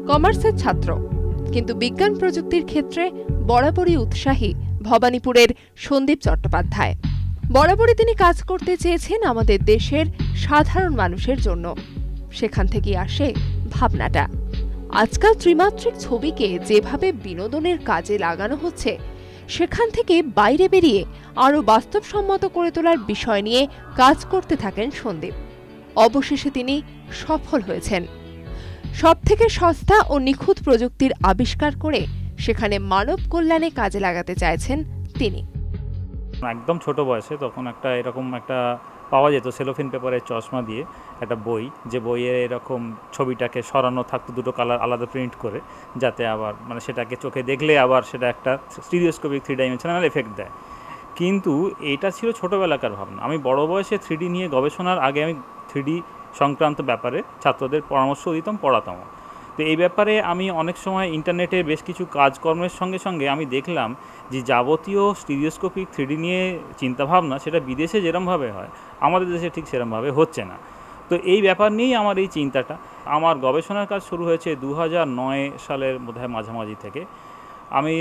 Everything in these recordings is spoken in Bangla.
কমার্সের ছাত্র, কিন্তু বিজ্ঞান প্রযুক্তির ক্ষেত্রে বরাবরই উৎসাহী ভবানীপুরের সন্দীপ চট্টোপাধ্যায়। বরাবরই তিনি কাজ করতে চেয়েছেন আমাদের দেশের সাধারণ মানুষের জন্য। সেখান থেকেই আসে ভাবনাটা। আজকাল ত্রিমাত্রিক ছবিকে যেভাবে বিনোদনের কাজে লাগানো হচ্ছে, সেখান থেকে বাইরে বেরিয়ে আরও বাস্তবসম্মত করে তোলার বিষয় নিয়ে কাজ করতে থাকেন সন্দীপ। অবশেষে তিনি সফল হয়েছেন। সবথেকে সস্তা ও নিখুঁত প্রযুক্তির আবিষ্কার করে সেখানে মানব কল্যাণে কাজে লাগাতে চাইছেন তিনি। একদম ছোট বয়সে তখন এরকম একটা পাওয়া যেত সেলোফিন পেপারের চশমা দিয়ে একটা বই, যে বইয়ে এরকম ছবিটাকে সরানো থাকতো দুটো কালার আলাদা প্রিন্ট করে, যাতে আবার সেটাকে চোখে দেখলে আবার সেটা একটা স্টিরিওস্কোপিক 3 ডাইমেনশনাল এফেক্ট দেয়। কিন্তু এটা ছিল ছোটোবেলাকার ভাবনা। আমি বড় বয়সে 3D নিয়ে গবেষণার আগে আমি 3D সংক্রান্ত ব্যাপারে ছাত্রদের পরামর্শ দিতাম, পড়াতাম। তো এই ব্যাপারে আমি অনেক সময় ইন্টারনেটে বেশ কিছু কাজকর্মের সঙ্গে সঙ্গে আমি দেখলাম যে যাবতীয় স্টিরিওস্কোপিক 3D নিয়ে চিন্তাভাবনা সেটা বিদেশে যেরমভাবে হয় আমাদের দেশে ঠিক সেরমভাবে হচ্ছে না। তো এই ব্যাপার নিয়েই আমার এই চিন্তাটা। আমার গবেষণার কাজ শুরু হয়েছে 2009 সালের বোধহয় মাঝামাঝি থেকে। আমি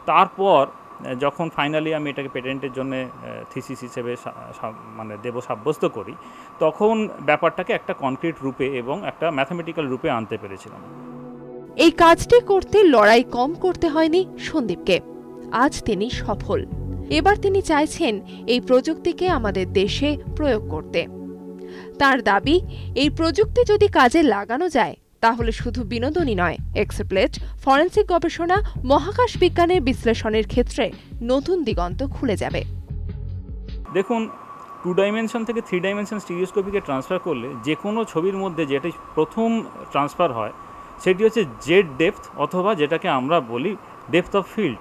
তারপর যখন ফাইনালি আমি এটাকে পেটেন্টের জন্য থিসিস হিসেবে দেব সাব্যস্ত করি, তখন ব্যাপারটাকে একটা কনক্রিট রূপে এবং একটা ম্যাথমেটিক্যাল রূপে আনতে পেরেছিলাম। এই কাজটি করতে লড়াই কম করতে হয়নি সন্দীপকে। আজ তিনি সফল। এবার তিনি চাইছেন এই প্রযুক্তিকে আমাদের দেশে প্রয়োগ করতে। তার দাবি, এই প্রযুক্তি যদি কাজে লাগানো যায় তাহলে শুধু বিনোদনই নয়, এক্সপ্লেট ফরেনসিক গবেষণা, মহাকাশ বিজ্ঞানের বিশ্লেষণের ক্ষেত্রে নতুন দিগন্ত খুলে যাবে। দেখুন, 2 ডাইমেনশন থেকে 3 ডাইমেনশন স্টিরিওস্কোপিকে ট্রান্সফার করলে যে কোনো ছবির মধ্যে যেটি প্রথম ট্রান্সফার হয় সেটি হচ্ছে জেড ডেপথ, অথবা যেটাকে আমরা বলি ডেপথ অফ ফিল্ড।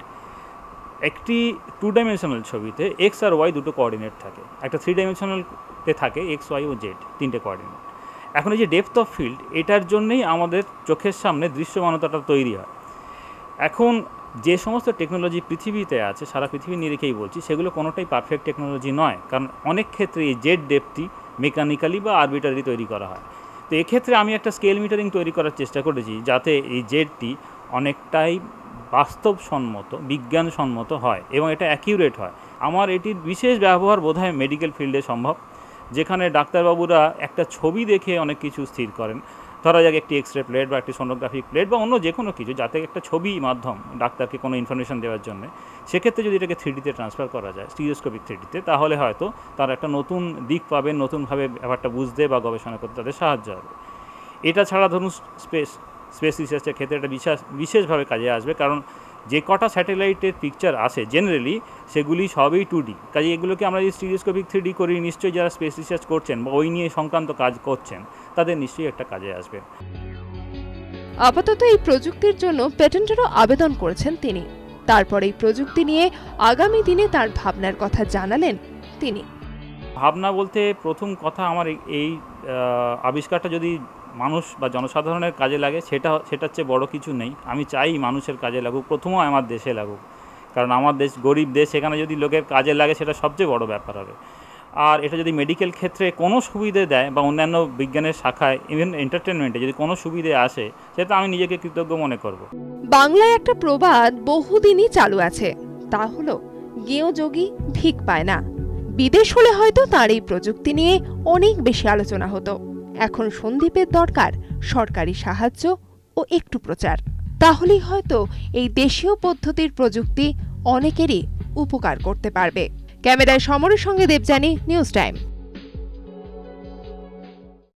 একটি 2 ডাইমেনশনাল ছবিতে এক্স আর ওয়াই দুটো কোঅর্ডিনেট থাকে, একটা 3 ডাইমেনশনালতে থাকে এক্স, ওয়াই ও জেড, 3টে কোঅর্ডিনেট। এখন এই যে ডেপথ অফ ফিল্ড, এটার জন্যেই আমাদের চোখের সামনে দৃশ্যমানতাটা তৈরি হয়। এখন যে সমস্ত টেকনোলজি পৃথিবীতে আছে, সারা পৃথিবী নিয়ে রেখেই বলছি, সেগুলো কোনোটাই পারফেক্ট টেকনোলজি নয়, কারণ অনেক ক্ষেত্রে এই জেড ডেপথটি মেকানিক্যালি বা আরবিটারি তৈরি করা হয়। তো এক্ষেত্রে আমি একটা স্কেল মিটারিং তৈরি করার চেষ্টা করেছি, যাতে এই জেডটি অনেকটাই বাস্তবসম্মত, বিজ্ঞানসম্মত হয় এবং এটা অ্যাকিউরেট হয়। আমার এটির বিশেষ ব্যবহার বোধহয় মেডিকেল ফিল্ডে সম্ভব, যেখানে ডাক্তারবাবুরা একটা ছবি দেখে অনেক কিছু স্থির করেন। ধরা যাক একটি এক্স রে প্লেট বা একটি সোনোগ্রাফিক প্লেট বা অন্য যে কোনো কিছু, যাতে একটা ছবি মাধ্যম ডাক্তারকে কোনো ইনফরমেশন দেওয়ার জন্য। সেক্ষেত্রে যদি এটাকে 3Dতে ট্রান্সফার করা যায়, স্টিরিওস্কোপিক 3Dতে, তাহলে হয়তো তারা একটা নতুন দিক পাবেন, নতুনভাবে ব্যাপারটা বুঝতে বা গবেষণা করতে তাদের সাহায্য হবে। এটা ছাড়া ধরুন স্পেস রিসার্চের ক্ষেত্রে এটা বিশেষভাবে কাজে আসবে, কারণ যে কটা স্যাটেলাইটের পিকচার আসে জেনারেলি সেগুলি সবই 2D। কাজে এগুলোকে আমরা যদি স্টিরিওস্কোপিক 3D করি, নিশ্চয়ই যারা স্পেস রিসার্চ করছেন বা ওই নিয়ে সংক্রান্ত কাজ করছেন তাদের নিশ্চয়ই একটা কাজে আসবে। আপাতত এই প্রযুক্তির জন্য পেটেন্টেরও আবেদন করেছেন তিনি। তারপর এই প্রযুক্তি নিয়ে আগামী দিনে তার ভাবনার কথা জানালেন তিনি। ভাবনা বলতে প্রথম কথা, আমার এই আবিষ্কারটা যদি মানুষ বা জনসাধারণের কাজে লাগে সেটার চেয়ে বড় কিছু নেই। আমি চাই মানুষের কাজে লাগুক, প্রথমও আমার দেশে লাগুক, কারণ আমার দেশ গরিব দেশ, সেখানে যদি লোকের কাজে লাগে সেটা সবচেয়ে বড় ব্যাপার হবে। আর এটা যদি মেডিকেল ক্ষেত্রে কোনো সুবিধে দেয় বা অন্যান্য বিজ্ঞানের শাখায়, ইভেন এন্টারটেনমেন্টে যদি কোনো সুবিধে আসে, সেটা আমি নিজেকে কৃতজ্ঞ মনে করব। বাংলায় একটা প্রবাদ বহুদিনই চালু আছে, তা হলো গেঁয়ো যোগী ভিক পায় না। বিদেশ হলে হয়তো তার এই প্রযুক্তি নিয়ে অনেক বেশি আলোচনা হতো। এখন সন্দীপের দরকার সরকারি সাহায্য ও একটু প্রচার, তাহলেই হয়তো এই দেশীয় পদ্ধতির প্রযুক্তি অনেকেরই উপকার করতে পারবে। ক্যামেরায় সমরের সঙ্গে দেবযানী, নিউজ টাইম।